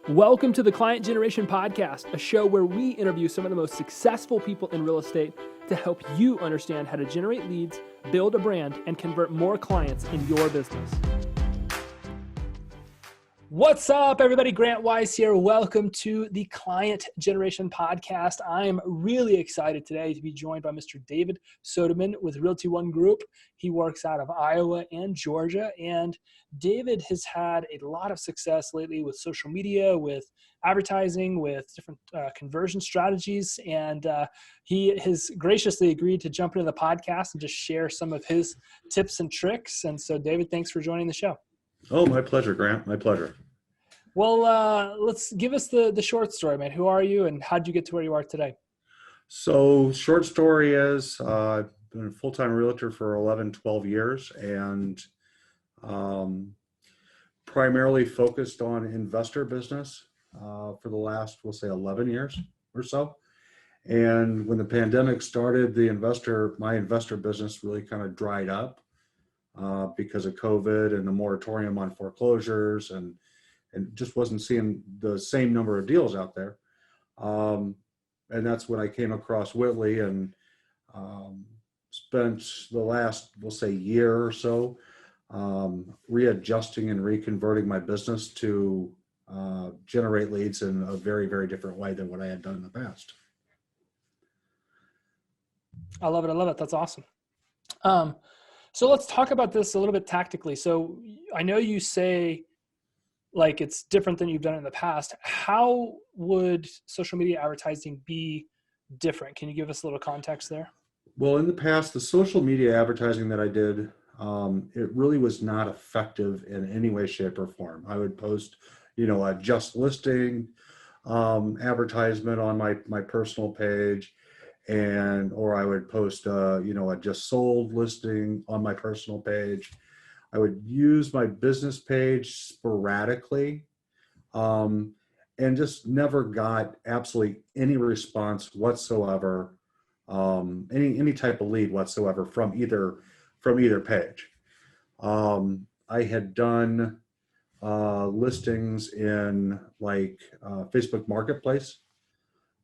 Welcome to the Client Generation Podcast, a show where we interview some of the most successful people in real estate to help you understand how to generate leads, build a brand, and convert more clients in your business. What's up, everybody? Grant Weiss here. Welcome to the Client Generation Podcast. I'm really excited today to be joined by Mr. David Sodemann with Realty ONE Group. He works out of Iowa and Georgia, and David has had a lot of success lately with social media, with advertising, with different conversion strategies, and he has graciously agreed to jump into the podcast and just share some of his tips and tricks. And so, David, thanks for joining the show. Oh, my pleasure, Grant. My pleasure. Well, let's give us the short story, man. Who are you and how'd you get to where you are today? So short story is I've been a full-time realtor for 11, 12 years and primarily focused on investor business for the last, we'll say 11 years or so. And when the pandemic started, my investor business really kind of dried up because of COVID and the moratorium on foreclosures and just wasn't seeing the same number of deals out there. And that's when I came across Whitley and spent the last, we'll say, year or so readjusting and reconverting my business to generate leads in a very, very different way than what I had done in the past. I love it. I love it. That's awesome. So let's talk about this a little bit tactically. So I know you say like it's different than you've done in the past. How would social media advertising be different? Can you give us a little context there? Well, in the past, the social media advertising that I did, it really was not effective in any way, shape, or form. I would post, a just listing advertisement on my personal page, or I would post, a just sold listing on my personal page. I would use my business page sporadically and just never got absolutely any response whatsoever, any type of lead whatsoever from either page. I had done listings in like Facebook Marketplace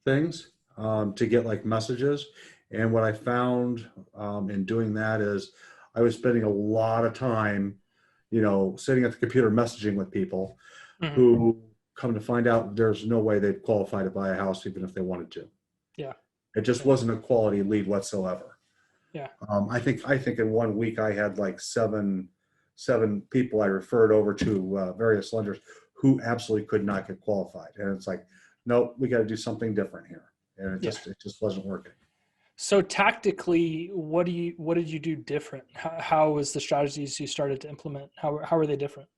things to get like messages. And what I found in doing that is I was spending a lot of time, sitting at the computer messaging with people who come to find out there's no way they'd qualify to buy a house even if they wanted to. Yeah. It just wasn't a quality lead whatsoever. Yeah. I think in 1 week I had like seven people I referred over to various lenders who absolutely could not get qualified. And it's like, nope, we got to do something different here. And it just wasn't working. So tactically, what did you do different? How was the strategies you started to implement? How are they different?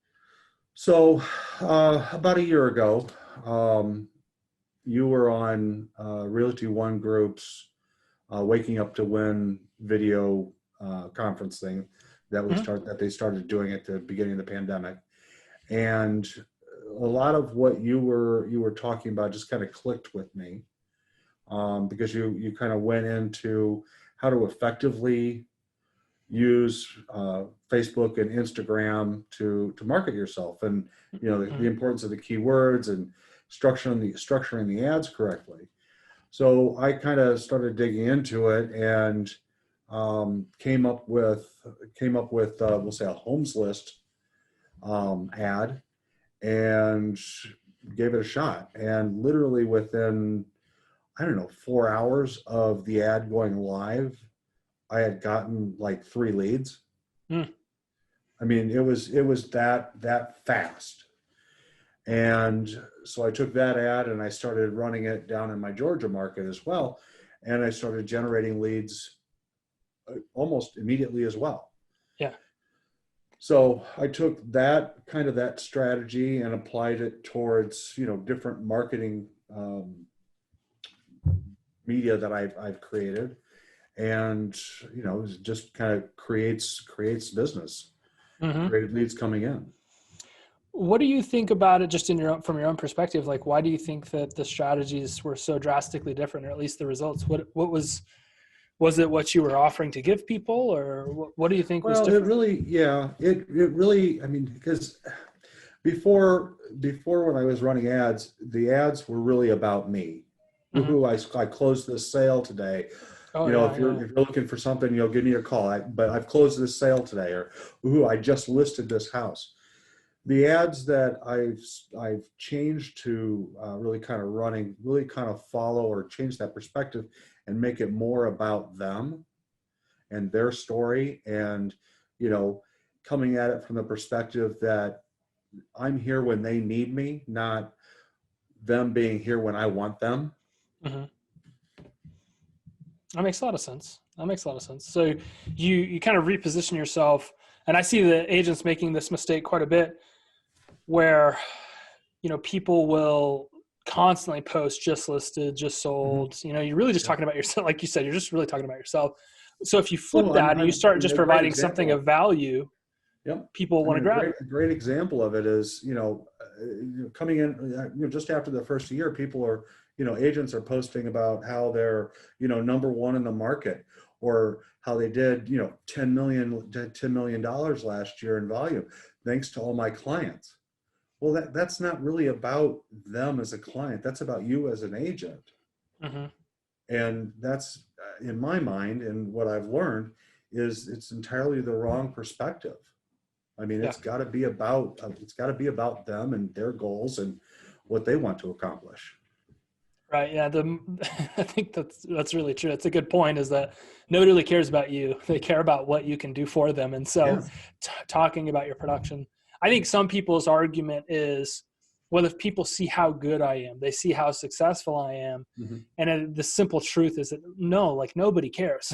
So about a year ago, you were on Realty ONE Groups Waking Up to Win video conference thing that they started doing at the beginning of the pandemic. And a lot of what you were talking about just kind of clicked with me. Because you kind of went into how to effectively use Facebook and Instagram to market yourself, and the importance of the keywords and structuring the ads correctly. So I kind of started digging into it and came up with we'll say a homes list ad and gave it a shot, and literally within 4 hours of the ad going live, I had gotten like 3 leads. I mean, it was that fast. And so I took that ad and I started running it down in my Georgia market as well. And I started generating leads almost immediately as well. Yeah. So I took that strategy and applied it towards, different marketing media that I've created, and it just kind of creates business, created leads coming in. What do you think about it, just from your own perspective? Like, why do you think that the strategies were so drastically different, or at least the results? What was it what you were offering to give people, or what do you think was different? It really, I mean, because before when I was running ads, the ads were really about me. Mm-hmm. Woohoo! I closed this sale today. Oh You know, yeah, if yeah. you're looking for something, you know, give me a call. But I've closed this sale today, or woohoo! I just listed this house. The ads that I've changed to really kind of running, really kind of follow or change that perspective and make it more about them and their story, and you know, coming at it from the perspective that I'm here when they need me, not them being here when I want them. Mm-hmm. That makes a lot of sense. That makes a lot of sense. So you kind of reposition yourself, and I see the agents making this mistake quite a bit, where people will constantly post just listed, just Mm-hmm. sold. You're really just Yep. talking about yourself, like you said. You're just really talking about yourself. So if you flip Well, that and you start just a great providing something example. of value, Yep. people I want mean, to grab it. a great example of it is, coming in, just after the first year, people are, agents are posting about how they're, number one in the market, or how they did, $10 million last year in volume, thanks to all my clients. Well, that's not really about them as a client. That's about you as an agent. Mm-hmm. And that's, in my mind, and what I've learned is it's entirely the wrong perspective. I mean, Yeah. it's got to be about them and their goals and what they want to accomplish. Right. Yeah. I think that's really true. That's a good point, is that nobody really cares about you. They care about what you can do for them. And so Yeah. talking about your production, I think some people's argument is, well, if people see how good I am, they see how successful I am. Mm-hmm. And the simple truth is that no, like nobody cares.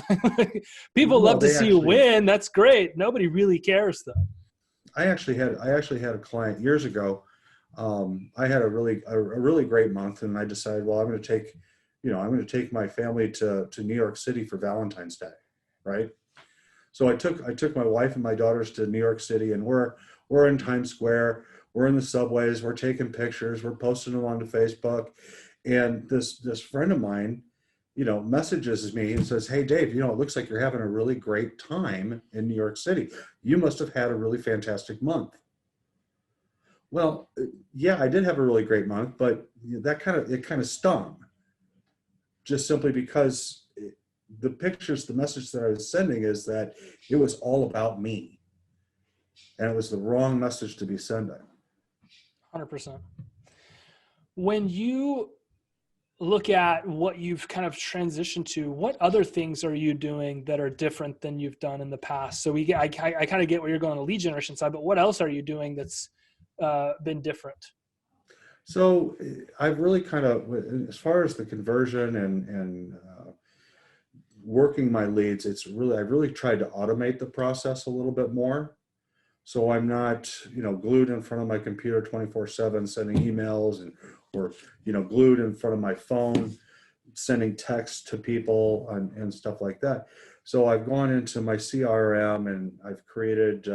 People love Well, to see you win. That's great. Nobody really cares though. I actually had a client years ago. I had a really great month, and I decided, well, I'm going to take my family to New York City for Valentine's Day, right? So I took my wife and my daughters to New York City, and we're in Times Square, we're in the subways, we're taking pictures, we're posting them onto Facebook, and this friend of mine, messages me and says, "Hey Dave, it looks like you're having a really great time in New York City. You must have had a really fantastic month." Well, yeah, I did have a really great month, but it kind of stung, just simply because the message that I was sending is that it was all about me, and it was the wrong message to be sending. 100%. When you look at what you've kind of transitioned to, what other things are you doing that are different than you've done in the past? So I kind of get where you're going on the lead generation side, but what else are you doing that's been different? So I've really kind of, as far as the conversion and working my leads, I've really tried to automate the process a little bit more. So I'm not, glued in front of my computer 24/7 sending emails, or, glued in front of my phone sending texts to people and stuff like that. So I've gone into my CRM, and I've created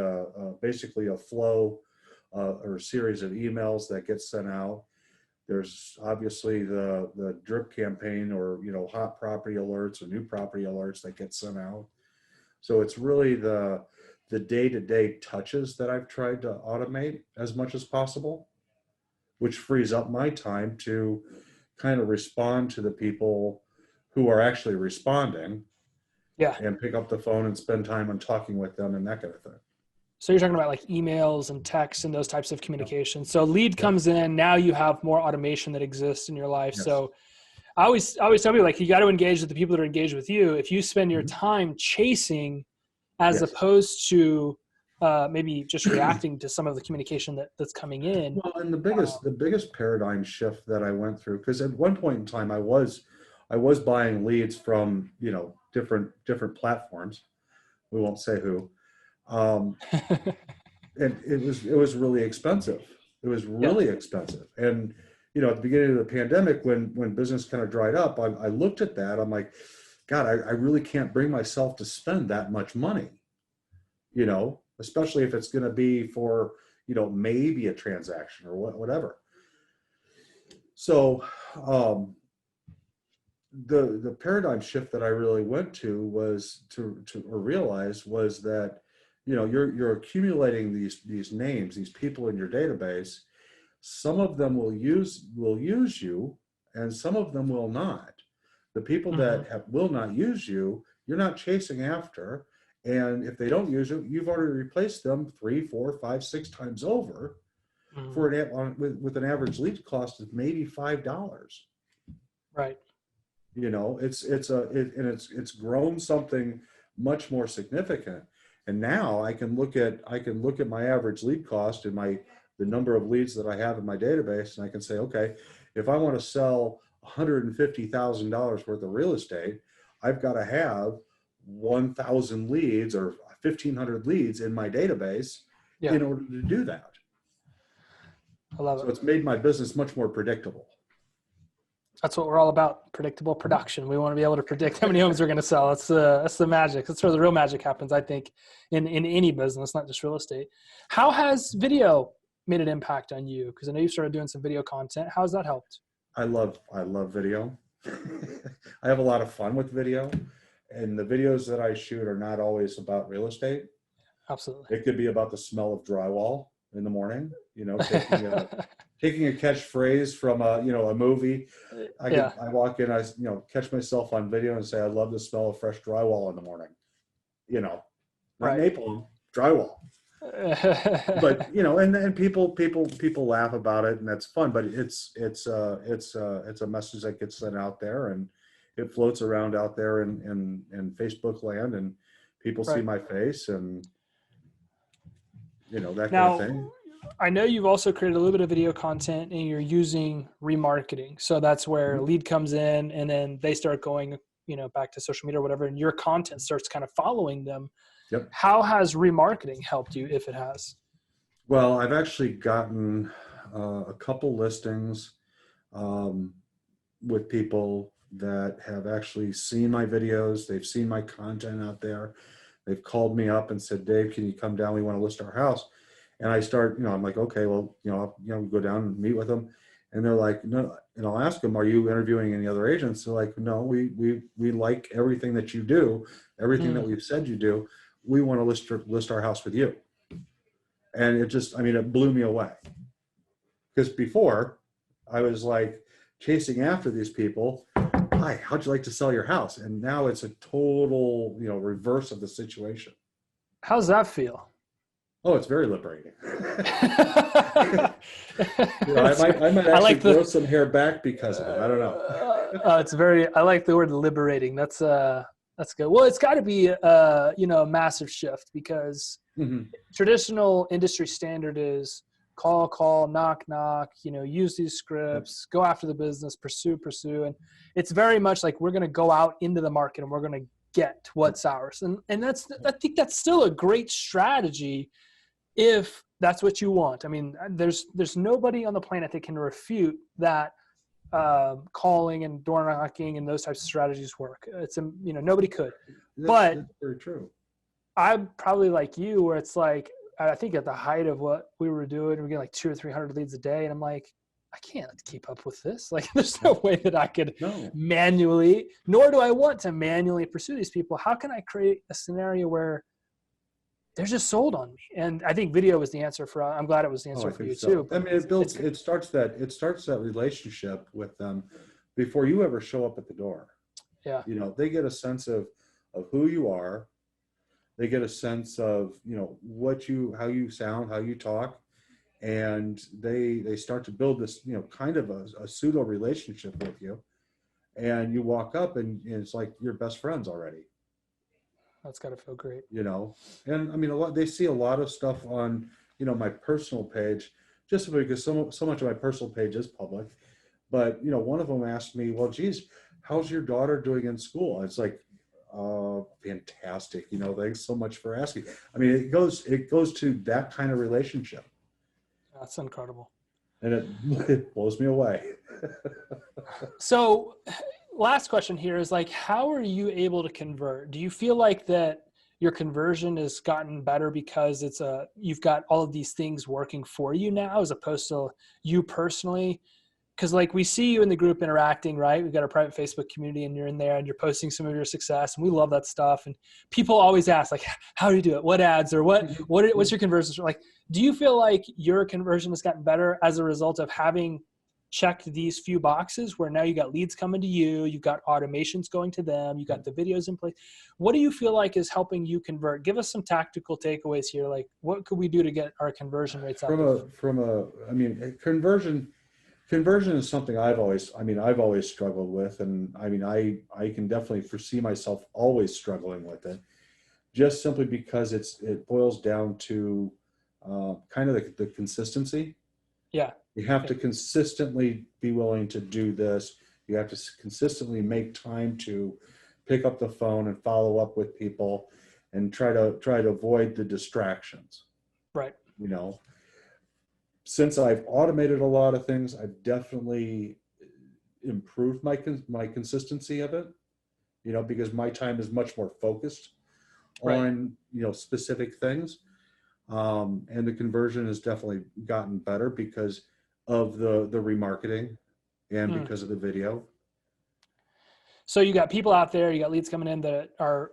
basically a flow or a series of emails that get sent out. There's obviously the drip campaign, or, hot property alerts or new property alerts that get sent out. So it's really the day-to-day touches that I've tried to automate as much as possible, which frees up my time to kind of respond to the people who are actually responding, Yeah. and pick up the phone and spend time on talking with them and that kind of thing. So you're talking about like emails and texts and those types of Yep. communication. So lead Yep. comes in, now you have more automation that exists in your life. Yes. So I always tell people, like, you got to engage with the people that are engaged with you. If you spend your Mm-hmm. time chasing as Yes. opposed to maybe just reacting to some of the communication that's coming in. Well, and the biggest paradigm shift that I went through, because at one point in time I was buying leads from, different platforms. We won't say who. Um, and it was really expensive. It was Yeah. really expensive. And, at the beginning of the pandemic, when business kind of dried up, I looked at that. I'm like, God, I really can't bring myself to spend that much money, especially if it's going to be for, maybe a transaction or whatever. So the paradigm shift that I really went to was to or realized was that, you're accumulating these names, these people in your database. Some of them will use you, and some of them will not. The people Mm-hmm. that will not use you, you're not chasing after. And if they don't use you, you've already replaced them 3, 4, 5, 6 times over Mm-hmm. for with an average lead cost of maybe $5. Right. It's grown something much more significant. And now I can look at my average lead cost and the number of leads that I have in my database, and I can say, okay, if I want to sell $150,000 worth of real estate, I've got to have 1,000 leads or 1,500 leads in my database Yeah. in order to do that. I love So it. it's made my business much more predictable. That's what we're all about. Predictable production. We want to be able to predict how many homes we're going to sell. That's the magic. That's where the real magic happens, I think, in any business, not just real estate. How has video made an impact on you? Because I know you started doing some video content. How has that helped? I love video. I have a lot of fun with video, and the videos that I shoot are not always about real estate. Absolutely. It could be about the smell of drywall in the morning, taking a catchphrase from a movie. Yeah. I walk in, catch myself on video and say, I love the smell of fresh drywall in the morning. Not Right. napalm, drywall. But and people laugh about it, and that's fun. But it's a message that gets sent out there, and it floats around out there in Facebook land, and people see Right. my face, and that kind of Now, thing. I know you've also created a little bit of video content and you're using remarketing. So that's where a lead comes in and then they start going, back to social media or whatever, and your content starts kind of following them. Yep. How has remarketing helped you, if it has? Well, I've actually gotten a couple listings with people that have actually seen my videos. They've seen my content out there. They've called me up and said, Dave, can you come down? We want to list our house. And I start, I'm like, okay, well, go down and meet with them. And they're like, no. And I'll ask them, are you interviewing any other agents? They're like, no, we like everything that you do, everything that we've said you do. We want to list our house with you. And it blew me away. Because before I was like chasing after these people. Hi, how'd you like to sell your house? And now it's a total, reverse of the situation. How's that feel? Oh, it's very liberating. I I might actually grow some hair back because of it. I don't know. I like the word liberating. That's good. Well, it's got to be a massive shift because traditional industry standard is call, knock, use these scripts, go after the business, pursue. And it's very much like we're going to go out into the market and we're going to get what's ours. And I think that's still a great strategy if that's what you want. I mean, there's nobody on the planet that can refute that calling and door knocking and those types of strategies work. It's nobody could. That's very true. I'm probably like you, where it's like I think at the height of what we were doing, we're getting like 200 or 300 leads a day, and I'm like, I can't keep up with this. Like, there's no way that I could manually, nor do I want to manually pursue these people. How can I create a scenario where they're just sold on me? And I think video was the answer for. I'm glad it was the answer for you too. I mean, it starts that relationship with them before you ever show up at the door. Yeah. They get a sense of who you are. They get a sense of how you sound, how you talk, and they start to build this kind of a pseudo relationship with you. And you walk up and it's like you're best friends already. That's got to feel great. And I mean, they see a lot of stuff on, my personal page, just because so much of my personal page is public. But, one of them asked me, well, geez, how's your daughter doing in school? It's like, fantastic. Thanks so much for asking. I mean, it goes to that kind of relationship. That's incredible. And it blows me away. So last question here is like, how are you able to convert? Do you feel like that your conversion has gotten better because you've got all of these things working for you now, as opposed to you personally because like we see you in the group interacting, right? We've got a private Facebook community and you're in there and you're posting some of your success and we love that stuff. And people always ask like, how do you do it? What ads or what's your conversions? Like, do you feel like your conversion has gotten better as a result of having checked these few boxes where now you got leads coming to you, you've got automations going to them, you got the videos in place? What do you feel like is helping you convert? Give us some tactical takeaways here. Like what could we do to get our conversion rates up? Conversion is something I've always struggled with. And I can definitely foresee myself always struggling with it, just simply because it boils down to kind of the consistency. Yeah. You have to consistently be willing to do this. You have to consistently make time to pick up the phone and follow up with people and try to avoid the distractions. Right. Since I've automated a lot of things, I've definitely improved my consistency of it, because my time is much more focused on, specific things. And the conversion has definitely gotten better because of the remarketing and because of the video. So you got people out there, you got leads coming in that are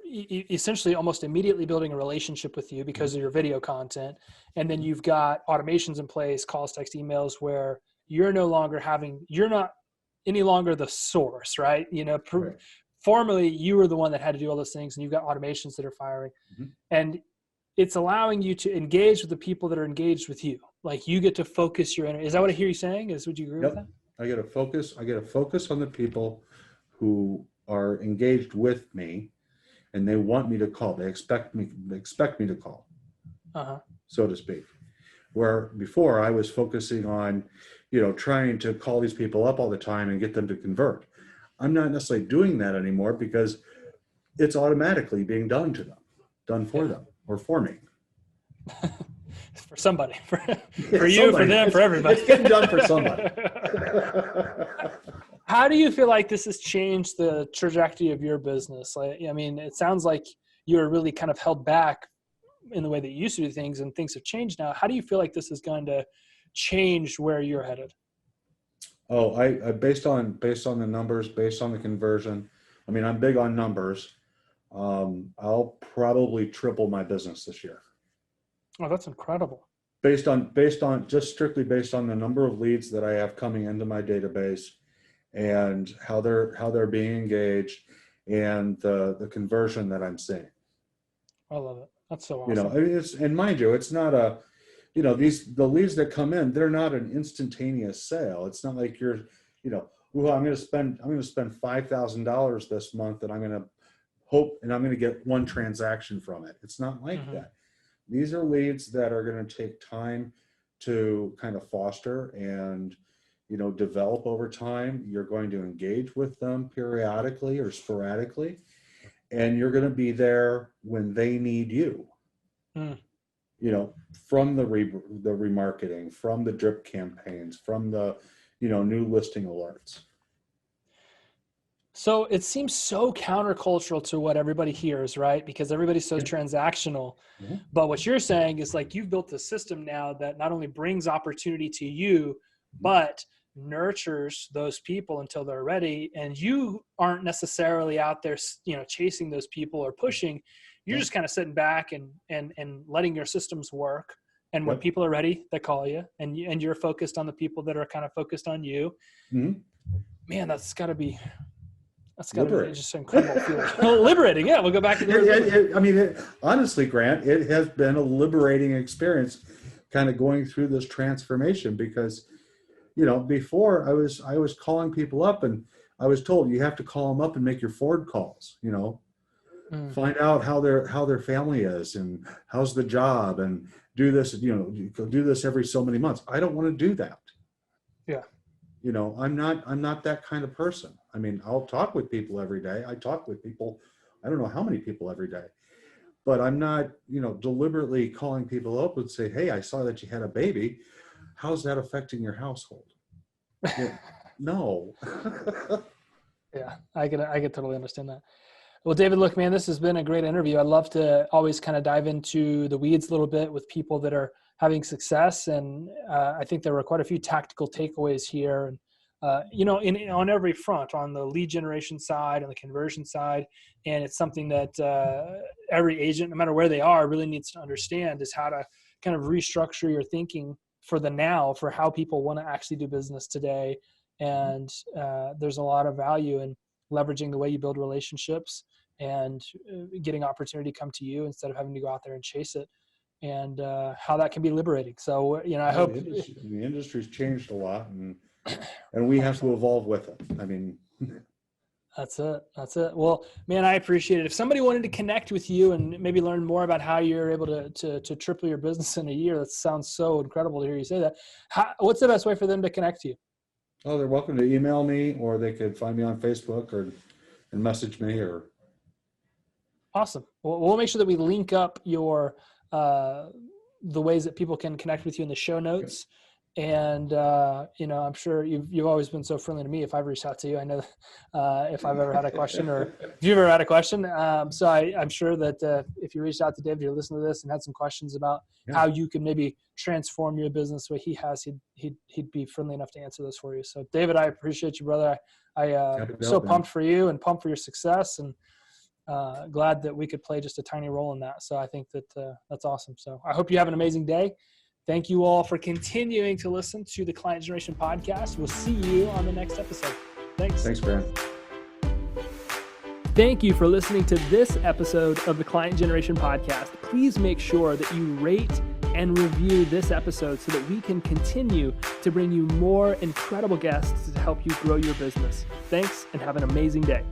essentially almost immediately building a relationship with you because of your video content. And then you've got automations in place, calls, text, emails, where you're not any longer the source, right? Right. Formerly you were the one that had to do all those things and you've got automations that are firing. And it's allowing you to engage with the people that are engaged with you. Like you get to focus your energy. Is that what I hear you saying? Would you agree with that? I get to focus on the people who are engaged with me and they want me to call. They expect me to call, so to speak. Where before I was focusing on, trying to call these people up all the time and get them to convert. I'm not necessarily doing that anymore because it's automatically being done to them, done for them or for me. For somebody, for you, somebody. For them, for everybody. It's getting done for somebody. How do you feel like this has changed the trajectory of your business? It sounds like you're really kind of held back in the way that you used to do things and things have changed now. How do you feel like this is going to change where you're headed? Oh, I based on the numbers, based on the conversion. I'm big on numbers. I'll probably triple my business this year. Oh, that's incredible. Based on strictly based on the number of leads that I have coming into my database and how they're being engaged and the conversion that I'm seeing. I love it. That's so awesome. And mind you, it's not the leads that come in, they're not an instantaneous sale. It's not like you're, well, I'm going to spend $5,000 this month and I'm going to hope and I'm going to get one transaction from it. It's not like that. These are leads that are going to take time to kind of foster and, develop over time. You're going to engage with them periodically or sporadically, and you're going to be there when they need you. From the remarketing, from the drip campaigns, from the, new listing alerts. So it seems so countercultural to what everybody hears, right? Because everybody's so transactional. But what you're saying is like you've built a system now that not only brings opportunity to you, but nurtures those people until they're ready. And you aren't necessarily out there, chasing those people or pushing. You're just kind of sitting back and letting your systems work. And when people are ready, they call you, and you're focused on the people that are kind of focused on you. Man, that's got to be just incredible feeling. Liberating, yeah. We'll go back to the honestly, Grant, it has been a liberating experience kind of going through this transformation because, before I was calling people up and I was told you have to call them up and make your Ford calls, find out how their family is and how's the job and do this, do this every so many months. I don't want to do that. Yeah. I'm not that kind of person. I'll talk with people every day. I talk with people, I don't know how many people every day, but I'm not, deliberately calling people up and say, hey, I saw that you had a baby. How's that affecting your household? No. Yeah, I could totally understand that. Well, David, look, man, this has been a great interview. I'd love to always kind of dive into the weeds a little bit with people that are having success. And I think there were quite a few tactical takeaways here. And on every front, on the lead generation side, on the conversion side. And it's something that every agent, no matter where they are, really needs to understand, is how to kind of restructure your thinking for the now, for how people want to actually do business today. And there's a lot of value in leveraging the way you build relationships and getting opportunity to come to you instead of having to go out there and chase it, and how that can be liberating. So, I hope the industry's changed a lot, and we have to evolve with it. I mean, that's it. Well, man, I appreciate it. If somebody wanted to connect with you and maybe learn more about how you're able to triple your business in a year, that sounds so incredible to hear you say that. What's the best way for them to connect to you? oh, they're welcome to email me, or they could find me on Facebook and message me. Or awesome. Well, we'll make sure that we link up your the ways that people can connect with you in the show notes. And I'm sure you've always been so friendly to me. If I've reached out to you, I know if I've ever had a question, or if you've ever had a question. So I'm sure that if you reached out to David, you're listening to this and had some questions about how you could maybe transform your business the way he has, he'd be friendly enough to answer those for you. So David, I appreciate you, brother. I'm so pumped for you and pumped for your success, and glad that we could play just a tiny role in that. So I think that that's awesome. So I hope you have an amazing day. Thank you all for continuing to listen to the Client Generation Podcast. We'll see you on the next episode. Thanks. Thanks, Grant. Thank you for listening to this episode of the Client Generation Podcast. Please make sure that you rate and review this episode so that we can continue to bring you more incredible guests to help you grow your business. Thanks, and have an amazing day.